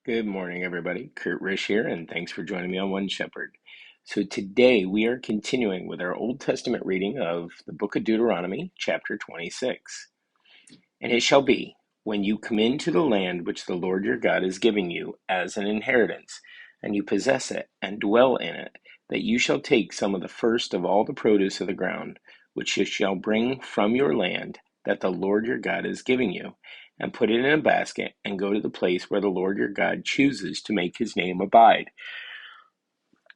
Good morning, everybody. Kurt Rish here, and thanks for joining me on One Shepherd. So, today we are continuing with our Old Testament reading of the book of Deuteronomy, chapter 26. And it shall be, when you come into the land which the Lord your God is giving you as an inheritance, and you possess it and dwell in it, that you shall take some of the first of all the produce of the ground, which you shall bring from your land that the Lord your God is giving you, and put it in a basket, and go to the place where the Lord your God chooses to make his name abide.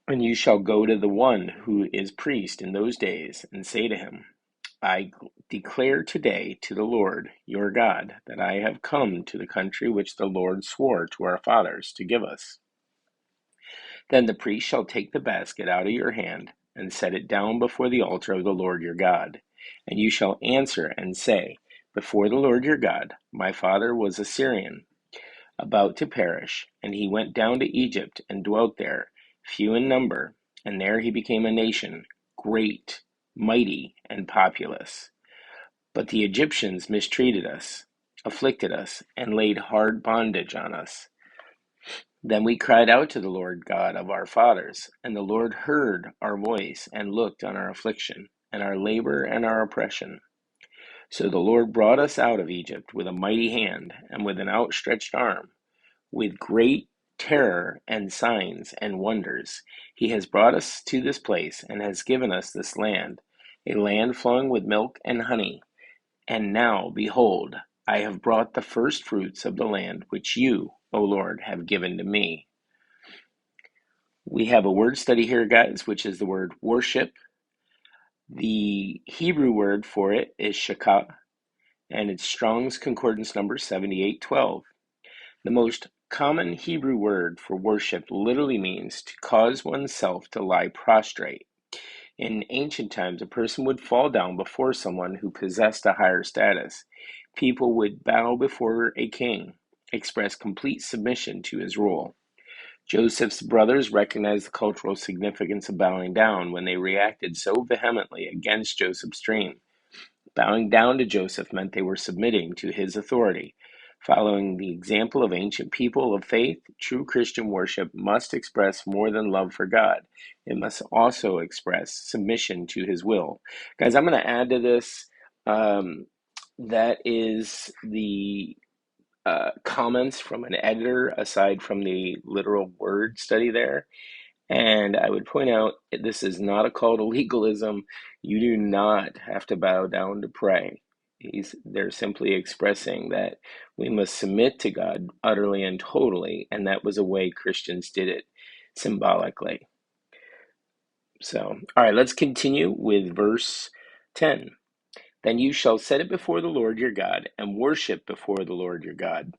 And you shall go to the one who is priest in those days, and say to him, I declare today to the Lord your God that I have come to the country which the Lord swore to our fathers to give us. Then the priest shall take the basket out of your hand, and set it down before the altar of the Lord your God. And you shall answer and say, Before the Lord your God, my father was a Syrian, about to perish, and he went down to Egypt and dwelt there, few in number, and there he became a nation, great, mighty, and populous. But the Egyptians mistreated us, afflicted us, and laid hard bondage on us. Then we cried out to the Lord God of our fathers, and the Lord heard our voice and looked on our affliction, and our labor and our oppression. So the Lord brought us out of Egypt with a mighty hand and with an outstretched arm, with great terror and signs and wonders. He has brought us to this place and has given us this land, a land flowing with milk and honey. And now, behold, I have brought the first fruits of the land which you, O Lord, have given to me. We have a word study here, guys, which is the word worship. The Hebrew word for it is shakah, and it's Strong's Concordance number 7812. The most common Hebrew word for worship literally means to cause oneself to lie prostrate. In ancient times, a person would fall down before someone who possessed a higher status. People would bow before a king, express complete submission to his rule. Joseph's brothers recognized the cultural significance of bowing down when they reacted so vehemently against Joseph's dream. Bowing down to Joseph meant they were submitting to his authority. Following the example of ancient people of faith, true Christian worship must express more than love for God. It must also express submission to his will. Guys, I'm going to add to this. That is the comments from an editor aside from the literal word study there. And I would point out this is not a call to legalism. You do not have to bow down to pray. They're simply expressing that we must submit to God utterly and totally, and that was a way Christians did it symbolically. So, all right, let's continue with verse 10. Then you shall set it before the Lord your God, and worship before the Lord your God.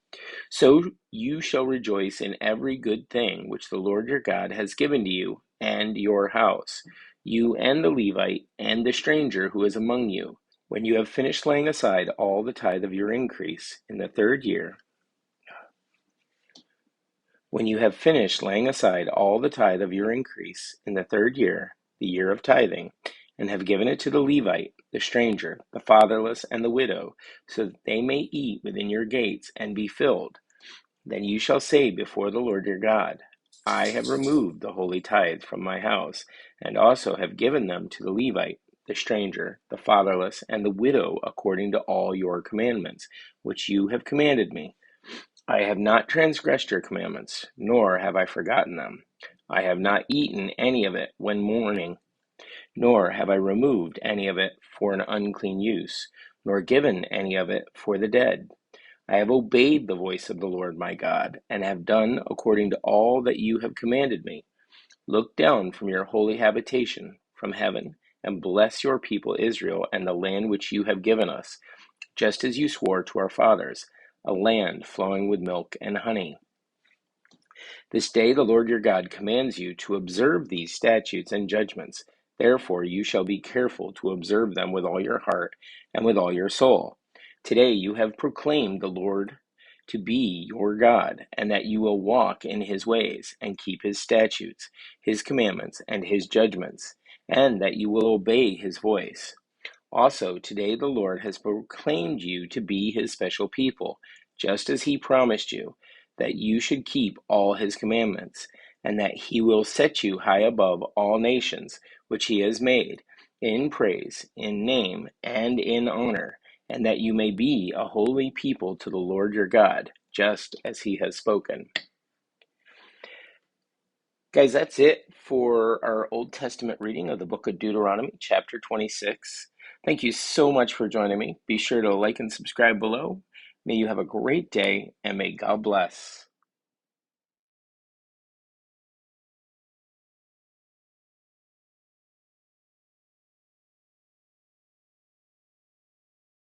So you shall rejoice in every good thing which the Lord your God has given to you and your house, you and the Levite and the stranger who is among you, when you have finished laying aside all the tithe of your increase in the third year. When you have finished laying aside all the tithe of your increase in the third year, the year of tithing, and have given it to the Levite, the stranger, the fatherless, and the widow, so that they may eat within your gates and be filled, then you shall say before the Lord your God, I have removed the holy tithe from my house, and also have given them to the Levite, the stranger, the fatherless, and the widow according to all your commandments, which you have commanded me. I have not transgressed your commandments, nor have I forgotten them. I have not eaten any of it when mourning, nor have I removed any of it for an unclean use, nor given any of it for the dead. I have obeyed the voice of the Lord my God, and have done according to all that you have commanded me. Look down from your holy habitation, from heaven, and bless your people Israel and the land which you have given us, just as you swore to our fathers, a land flowing with milk and honey. This day the Lord your God commands you to observe these statutes and judgments. Therefore you shall be careful to observe them with all your heart and with all your soul. Today you have proclaimed the Lord to be your God, and that you will walk in his ways and keep his statutes, his commandments, and his judgments, and that you will obey his voice. Also, today the Lord has proclaimed you to be his special people, just as he promised you. that you should keep all his commandments, and that he will set you high above all nations which he has made, in praise, in name, and in honor, and that you may be a holy people to the Lord your God, just as he has spoken. Guys, that's it for our Old Testament reading of the book of Deuteronomy, chapter 26. Thank you so much for joining me. Be sure to like and subscribe below. May you have a great day, and may God bless.